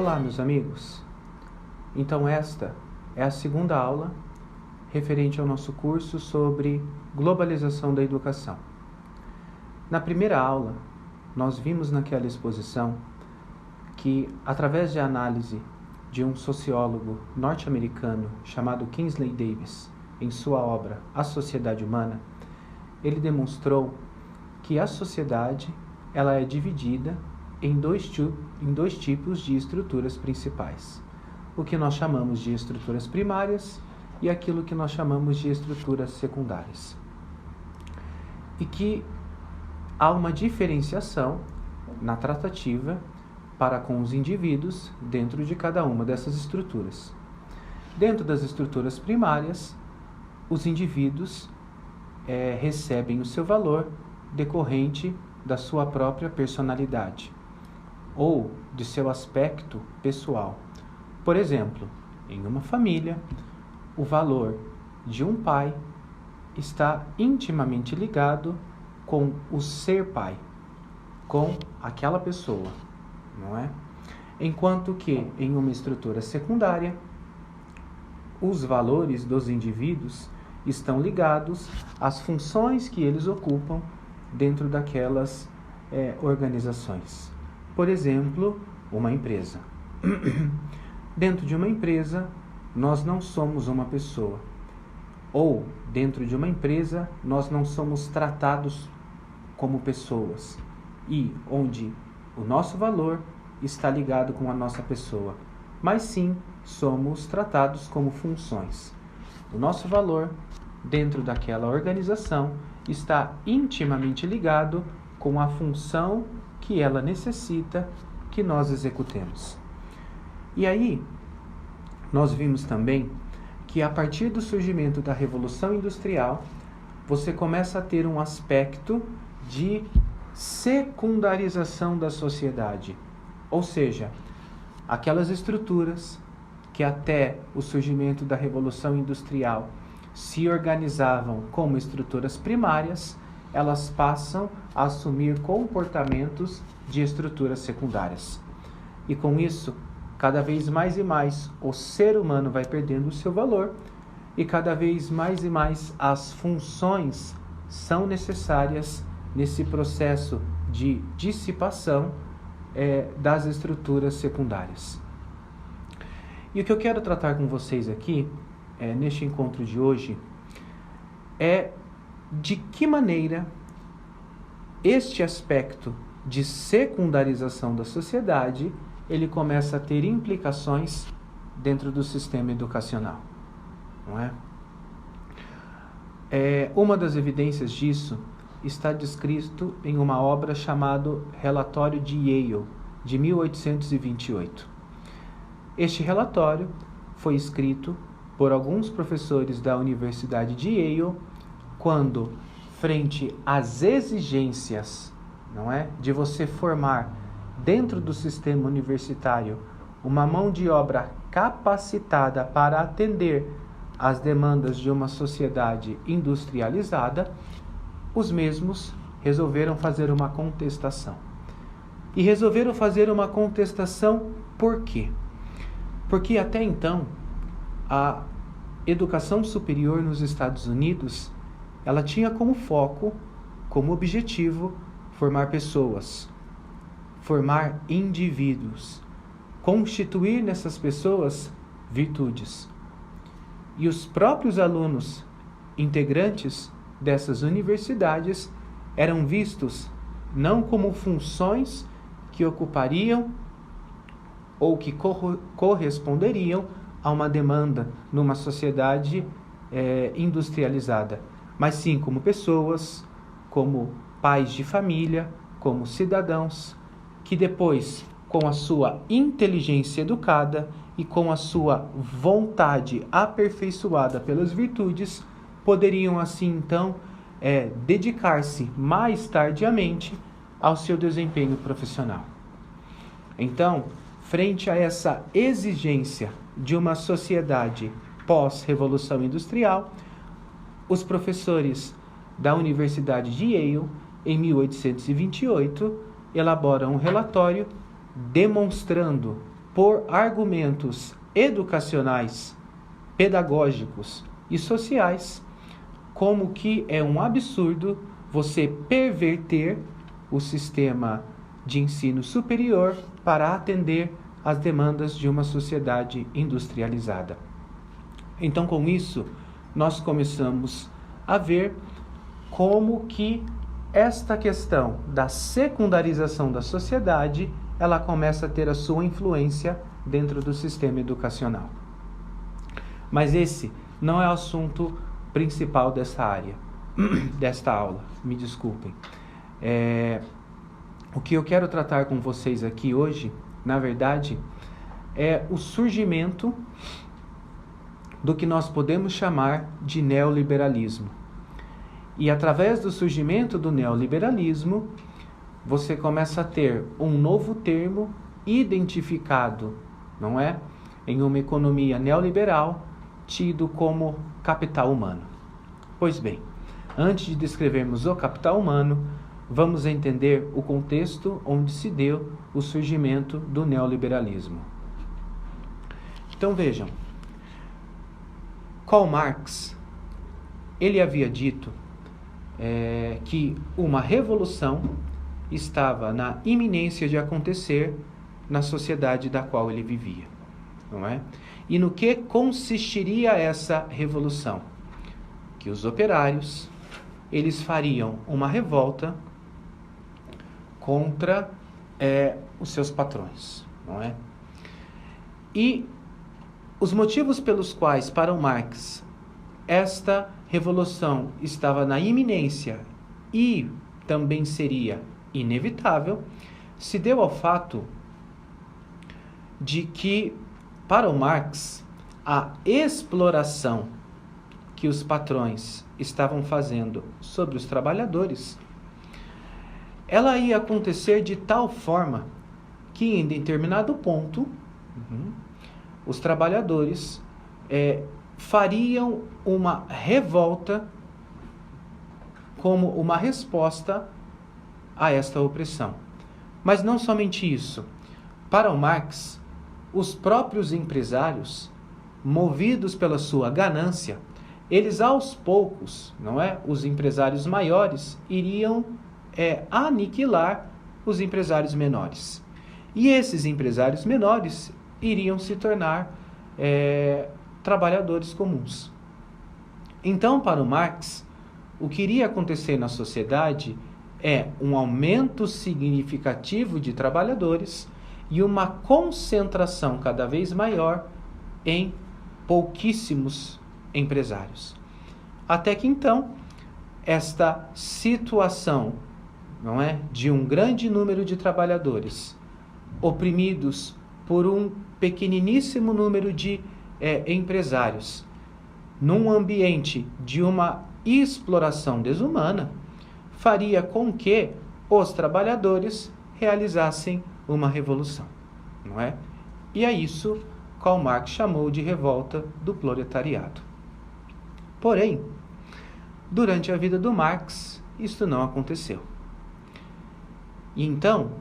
Olá, meus amigos. Então esta é a segunda aula referente ao nosso curso sobre globalização da educação. Na primeira aula, nós vimos naquela exposição que, através de análise de um sociólogo norte-americano chamado Kingsley Davis, em sua obra A Sociedade Humana, ele demonstrou que a sociedade ela é dividida em dois tipos de estruturas principais. O que nós chamamos de estruturas primárias e aquilo que nós chamamos de estruturas secundárias. E que há uma diferenciação na tratativa para com os indivíduos dentro de cada uma dessas estruturas. Dentro das estruturas primárias, os indivíduos recebem o seu valor decorrente da sua própria personalidade ou de seu aspecto pessoal. Por exemplo, em uma família, o valor de um pai está intimamente ligado com o ser pai, com aquela pessoa, não é? Enquanto que em uma estrutura secundária, os valores dos indivíduos estão ligados às funções que eles ocupam dentro daquelas organizações. Por exemplo, uma empresa. Dentro de uma empresa, nós não somos uma pessoa. Ou, dentro de uma empresa, nós não somos tratados como pessoas. E onde o nosso valor está ligado com a nossa pessoa. Mas sim, somos tratados como funções. O nosso valor, dentro daquela organização, está intimamente ligado com a função que ela necessita que nós executemos. E aí, nós vimos também que a partir do surgimento da Revolução Industrial, você começa a ter um aspecto de secundarização da sociedade. Ou seja, aquelas estruturas que até o surgimento da Revolução Industrial se organizavam como estruturas primárias, elas passam a assumir comportamentos de estruturas secundárias. E com isso, cada vez mais e mais o ser humano vai perdendo o seu valor e cada vez mais e mais as funções são necessárias nesse processo de dissipação das estruturas secundárias. E o que eu quero tratar com vocês aqui, neste encontro de hoje, é de que maneira este aspecto de secundarização da sociedade ele começa a ter implicações dentro do sistema educacional, não é? Uma das evidências disso está descrito em uma obra chamada Relatório de Yale, de 1828. Este relatório foi escrito por alguns professores da Universidade de Yale quando, frente às exigências, não é, de você formar dentro do sistema universitário uma mão de obra capacitada para atender às demandas de uma sociedade industrializada, os mesmos resolveram fazer uma contestação. E resolveram fazer uma contestação por quê? Porque até então, a educação superior nos Estados Unidos, ela tinha como foco, como objetivo, formar pessoas, formar indivíduos, constituir nessas pessoas virtudes. E os próprios alunos integrantes dessas universidades eram vistos não como funções que ocupariam ou que corresponderiam a uma demanda numa sociedade industrializada, mas sim como pessoas, como pais de família, como cidadãos, que depois, com a sua inteligência educada e com a sua vontade aperfeiçoada pelas virtudes, poderiam assim então dedicar-se mais tardiamente ao seu desempenho profissional. Então, frente a essa exigência de uma sociedade pós-revolução industrial, os professores da Universidade de Yale, em 1828, elaboram um relatório demonstrando por argumentos educacionais, pedagógicos e sociais, como que é um absurdo você perverter o sistema de ensino superior para atender às demandas de uma sociedade industrializada. Então, com isso, nós começamos a ver como que esta questão da secundarização da sociedade, ela começa a ter a sua influência dentro do sistema educacional. Mas esse não é o assunto principal dessa área, desta aula, me desculpem. O que eu quero tratar com vocês aqui hoje, na verdade, é o surgimento do que nós podemos chamar de neoliberalismo. E através do surgimento do neoliberalismo, você começa a ter um novo termo identificado, não é? Em uma economia neoliberal, tido como capital humano. Pois bem, antes de descrevermos o capital humano, vamos entender o contexto onde se deu o surgimento do neoliberalismo. Então vejam, Karl Marx, ele havia dito que uma revolução estava na iminência de acontecer na sociedade da qual ele vivia, não é? E no que consistiria essa revolução? Que os operários, eles fariam uma revolta contra os seus patrões, não é? E os motivos pelos quais, para o Marx, esta revolução estava na iminência e também seria inevitável, se deu ao fato de que, para o Marx, a exploração que os patrões estavam fazendo sobre os trabalhadores, ela ia acontecer de tal forma que, em determinado ponto, os trabalhadores fariam uma revolta como uma resposta a esta opressão. Mas não somente isso. Para o Marx, os próprios empresários, movidos pela sua ganância, eles aos poucos, não é? Os empresários maiores iriam aniquilar os empresários menores. E esses empresários menores iriam se tornar trabalhadores comuns. Então, para o Marx, o que iria acontecer na sociedade é um aumento significativo de trabalhadores e uma concentração cada vez maior em pouquíssimos empresários. Até que então, esta situação, não é, de um grande número de trabalhadores oprimidos por um pequeniníssimo número de empresários, num ambiente de uma exploração desumana, faria com que os trabalhadores realizassem uma revolução, não é? E a isso Karl Marx chamou de revolta do proletariado. Porém, durante a vida do Marx, isto não aconteceu. E então,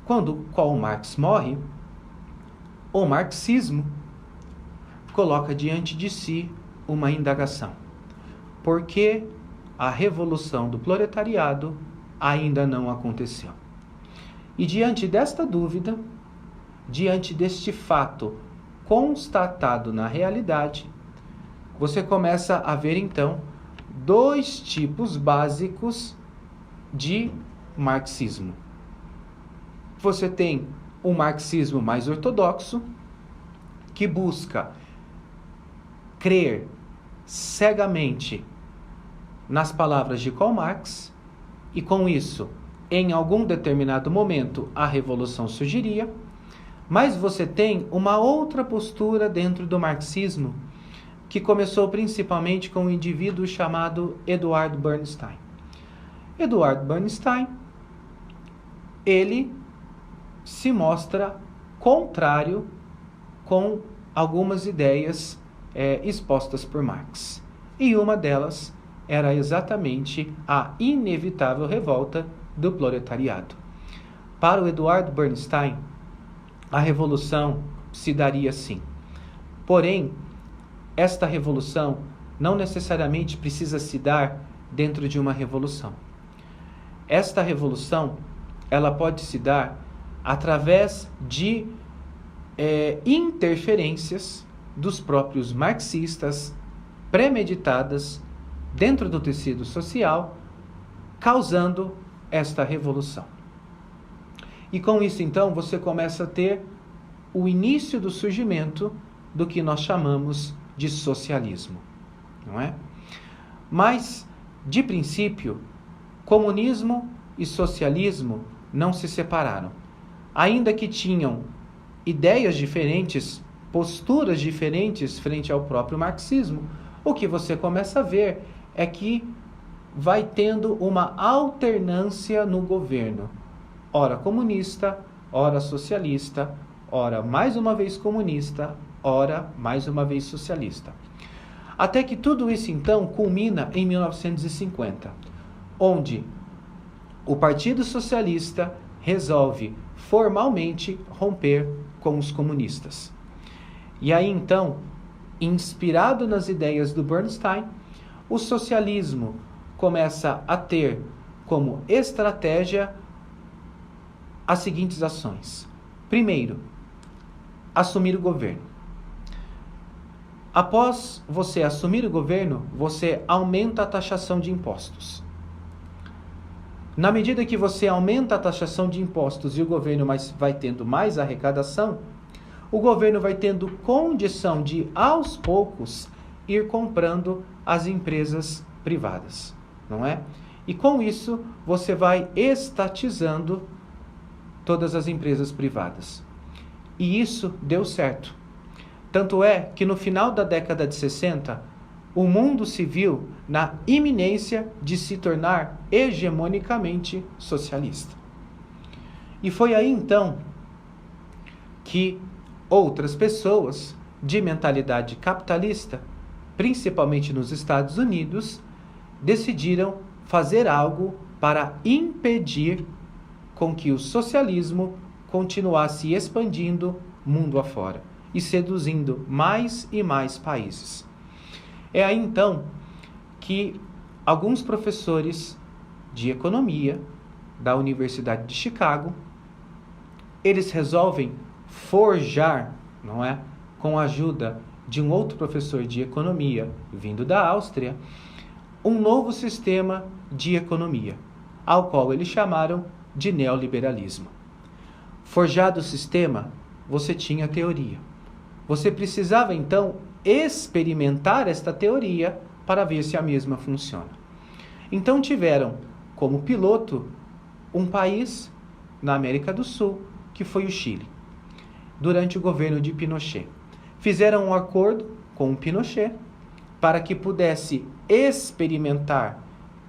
quando Karl Marx morre, o marxismo coloca diante de si uma indagação. Por que a revolução do proletariado ainda não aconteceu? E diante desta dúvida, diante deste fato constatado na realidade, você começa a ver então dois tipos básicos de marxismo. Você tem o marxismo mais ortodoxo, que busca crer cegamente nas palavras de Karl Marx, e com isso, em algum determinado momento, a revolução surgiria. Mas você tem uma outra postura dentro do marxismo, que começou principalmente com um indivíduo chamado Eduard Bernstein. Eduard Bernstein, ele se mostra contrário com algumas ideias expostas por Marx. E uma delas era exatamente a inevitável revolta do proletariado. Para o Eduard Bernstein, a revolução se daria sim. Porém, esta revolução não necessariamente precisa se dar dentro de uma revolução. Esta revolução, ela pode se dar através de interferências dos próprios marxistas, premeditadas dentro do tecido social, causando esta revolução. E com isso, então, você começa a ter o início do surgimento do que nós chamamos de socialismo, não é? Mas, de princípio, comunismo e socialismo não se separaram. Ainda que tinham ideias diferentes, posturas diferentes frente ao próprio marxismo, o que você começa a ver é que vai tendo uma alternância no governo. Ora comunista, ora socialista, ora mais uma vez comunista, ora mais uma vez socialista. Até que tudo isso então culmina em 1950, onde o Partido Socialista resolve formalmente romper com os comunistas. E aí então, inspirado nas ideias do Bernstein, o socialismo começa a ter como estratégia as seguintes ações. Primeiro, assumir o governo. Após você assumir o governo, você aumenta a taxação de impostos. Na medida que você aumenta a taxação de impostos e o governo vai tendo mais arrecadação, o governo vai tendo condição de, aos poucos, ir comprando as empresas privadas, não é? E com isso, você vai estatizando todas as empresas privadas. E isso deu certo. Tanto é que no final da década de 60, o mundo se viu na iminência de se tornar hegemonicamente socialista. E foi aí então que outras pessoas de mentalidade capitalista, principalmente nos Estados Unidos, decidiram fazer algo para impedir com que o socialismo continuasse expandindo mundo afora e seduzindo mais e mais países. É aí então que alguns professores de economia da Universidade de Chicago, eles resolvem forjar, não é, com a ajuda de um outro professor de economia vindo da Áustria, um novo sistema de economia, ao qual eles chamaram de neoliberalismo. Forjado o sistema, você tinha teoria. Você precisava, então, experimentar esta teoria para ver se a mesma funciona. Então tiveram como piloto um país na América do Sul, que foi o Chile, durante o governo de Pinochet. Fizeram um acordo com o Pinochet para que pudesse experimentar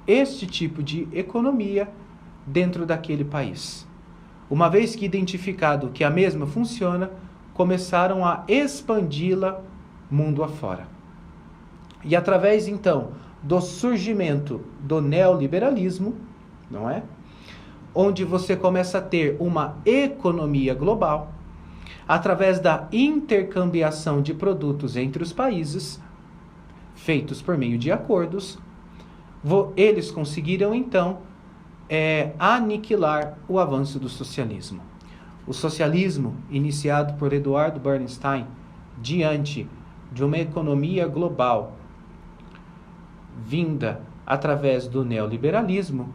este tipo de economia dentro daquele país. Uma vez que identificado que a mesma funciona, começaram a expandi-la mundo afora. E através, então, do surgimento do neoliberalismo, não é? Onde você começa a ter uma economia global, através da intercambiação de produtos entre os países, feitos por meio de acordos, eles conseguiram, então, aniquilar o avanço do socialismo. O socialismo, iniciado por Eduardo Bernstein, diante de uma economia global vinda através do neoliberalismo,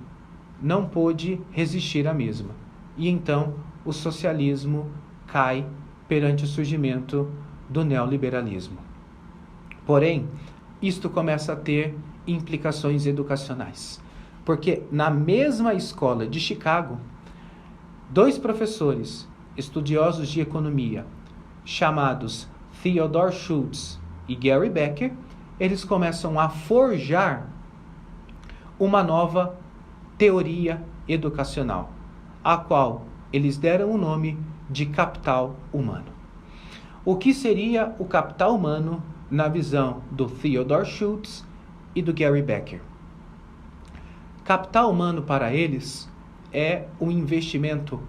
não pôde resistir à mesma. E então o socialismo cai perante o surgimento do neoliberalismo. Porém, isto começa a ter implicações educacionais. Porque na mesma escola de Chicago, dois professores estudiosos de economia, chamados Theodore Schultz e Gary Becker, eles começam a forjar uma nova teoria educacional, a qual eles deram o nome de capital humano. O que seria o capital humano na visão do Theodore Schultz e do Gary Becker? Capital humano para eles é o investimento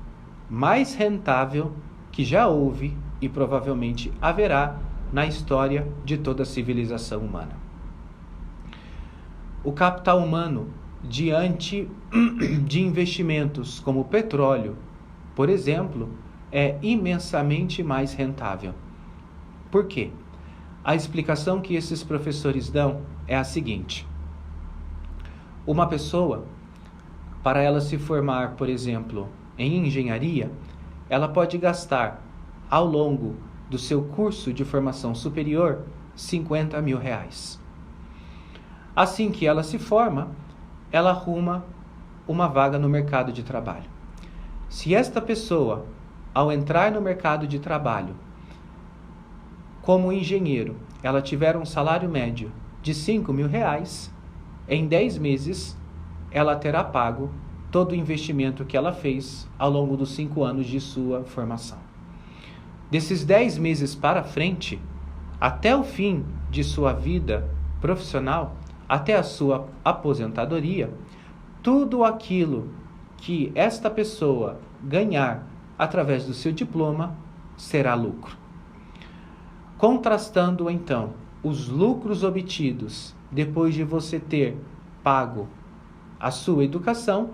mais rentável que já houve e provavelmente haverá na história de toda a civilização humana. O capital humano, diante de investimentos como o petróleo, por exemplo, é imensamente mais rentável. Por quê? A explicação que esses professores dão é a seguinte: uma pessoa, para ela se formar, por exemplo, em engenharia, ela pode gastar, ao longo do seu curso de formação superior, R$50 mil. Assim que ela se forma, ela arruma uma vaga no mercado de trabalho. Se esta pessoa, ao entrar no mercado de trabalho, como engenheiro, ela tiver um salário médio de R$5 mil, em 10 meses, ela terá pago todo o investimento que ela fez ao longo dos 5 anos de sua formação. Desses 10 meses para frente, até o fim de sua vida profissional, até a sua aposentadoria, tudo aquilo que esta pessoa ganhar através do seu diploma será lucro. Contrastando, então, os lucros obtidos depois de você ter pago a sua educação,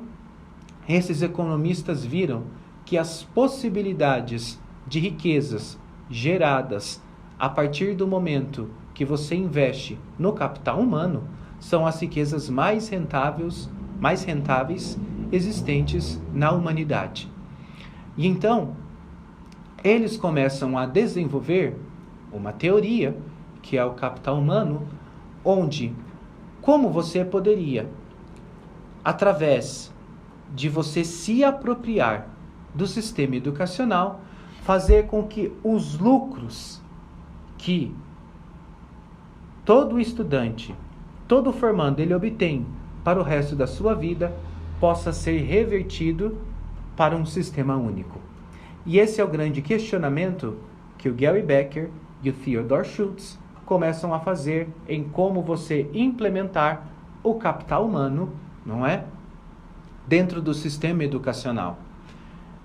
esses economistas viram que as possibilidades de riquezas geradas a partir do momento que você investe no capital humano são as riquezas mais rentáveis existentes na humanidade. E então, eles começam a desenvolver uma teoria, que é o capital humano, onde como você poderia, através de você se apropriar do sistema educacional, fazer com que os lucros que todo estudante, todo formando ele obtém para o resto da sua vida, possa ser revertido para um sistema único. E esse é o grande questionamento que o Gary Becker e o Theodore Schultz começam a fazer em como você implementar o capital humano, não é? Dentro do sistema educacional.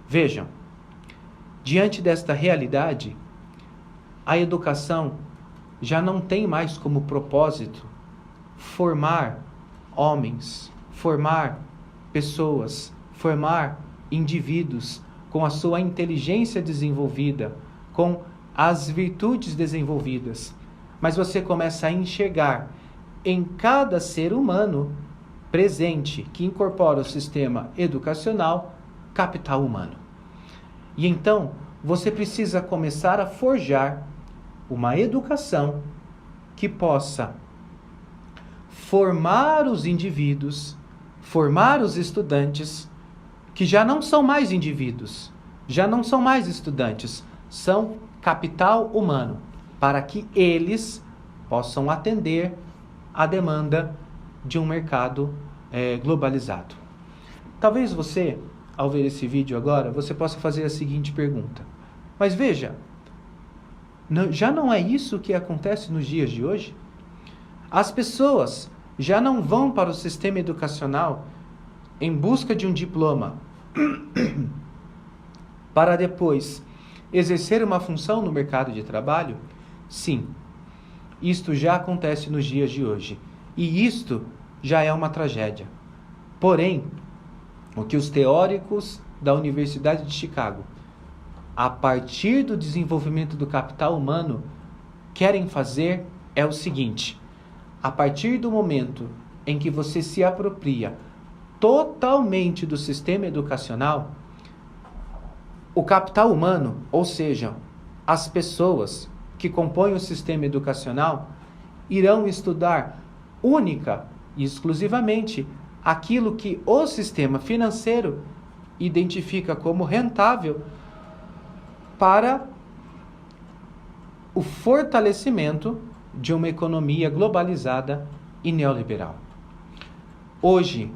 Vejam, diante desta realidade, a educação já não tem mais como propósito formar homens, formar pessoas, formar indivíduos com a sua inteligência desenvolvida, com as virtudes desenvolvidas. Mas você começa a enxergar em cada ser humano presente que incorpora o sistema educacional, capital humano. E então, você precisa começar a forjar uma educação que possa formar os indivíduos, formar os estudantes, que já não são mais indivíduos, já não são mais estudantes, são capital humano, para que eles possam atender à demanda de um mercado globalizado. Talvez você, ao ver esse vídeo agora, você possa fazer a seguinte pergunta: mas veja, já não é isso que acontece nos dias de hoje? As pessoas já não vão para o sistema educacional em busca de um diploma para depois exercer uma função no mercado de trabalho? Sim, isto já acontece nos dias de hoje. E isto já é uma tragédia. Porém, o que os teóricos da Universidade de Chicago, a partir do desenvolvimento do capital humano, querem fazer é o seguinte: a partir do momento em que você se apropria totalmente do sistema educacional, o capital humano, ou seja, as pessoas que compõem o sistema educacional, irão estudar única e exclusivamente aquilo que o sistema financeiro identifica como rentável para o fortalecimento de uma economia globalizada e neoliberal. Hoje,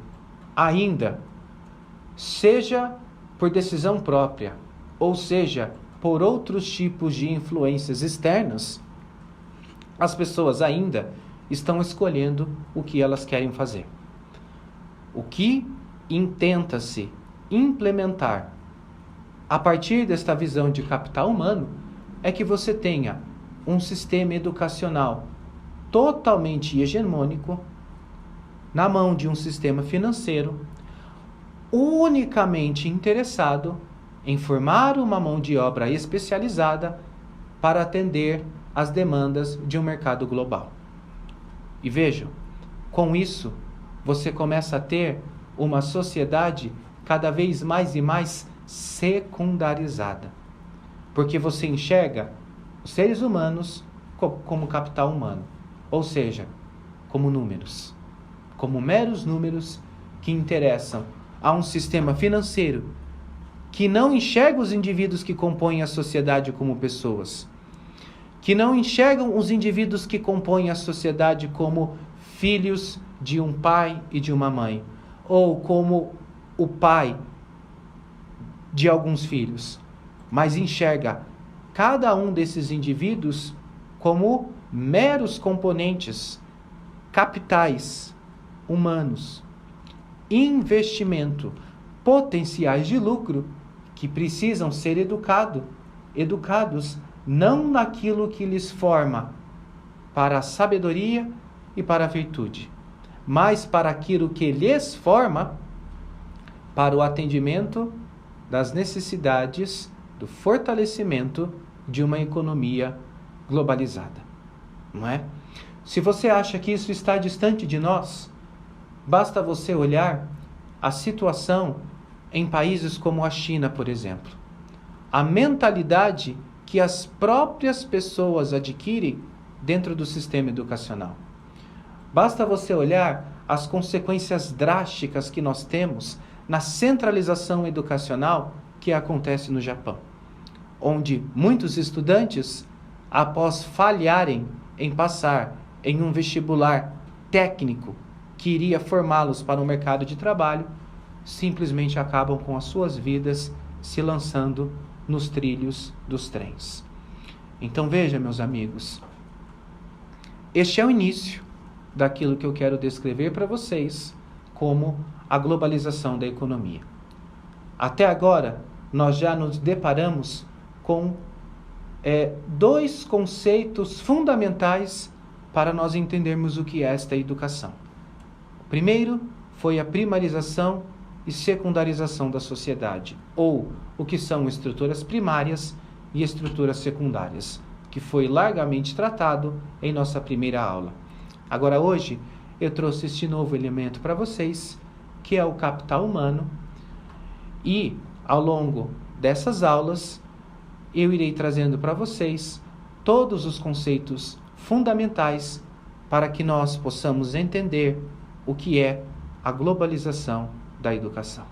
ainda, seja por decisão própria, ou seja, por outros tipos de influências externas, as pessoas ainda estão escolhendo o que elas querem fazer. O que intenta-se implementar A partir desta visão de capital humano, é que você tenha um sistema educacional totalmente hegemônico na mão de um sistema financeiro unicamente interessado em formar uma mão de obra especializada para atender às demandas de um mercado global. E vejam, com isso, você começa a ter uma sociedade cada vez mais e mais secundarizada. Porque você enxerga os seres humanos como capital humano, ou seja, como números, como meros números que interessam a um sistema financeiro que não enxerga os indivíduos que compõem a sociedade como pessoas, que não enxergam os indivíduos que compõem a sociedade como filhos de um pai e de uma mãe, ou como o pai de alguns filhos, mas enxerga cada um desses indivíduos como meros componentes capitais humanos, investimento, potenciais de lucro que precisam ser educados não naquilo que lhes forma para a sabedoria e para a virtude, mas para aquilo que lhes forma para o atendimento das necessidades do fortalecimento de uma economia globalizada, não é? Se você acha que isso está distante de nós, basta você olhar a situação em países como a China, por exemplo. A mentalidade que as próprias pessoas adquirem dentro do sistema educacional. Basta você olhar as consequências drásticas que nós temos na centralização educacional que acontece no Japão, onde muitos estudantes, após falharem em passar em um vestibular técnico que iria formá-los para o mercado de trabalho, simplesmente acabam com as suas vidas se lançando nos trilhos dos trens. Então veja, meus amigos, este é o início daquilo que eu quero descrever para vocês como a globalização da economia. Até agora, nós já nos deparamos com dois conceitos fundamentais para nós entendermos o que é esta educação. O primeiro foi a primarização e secundarização da sociedade, ou o que são estruturas primárias e estruturas secundárias, que foi largamente tratado em nossa primeira aula. Agora, hoje, eu trouxe este novo elemento para vocês, que é o capital humano, e, ao longo dessas aulas, eu irei trazendo para vocês todos os conceitos fundamentais para que nós possamos entender o que é a globalização da educação.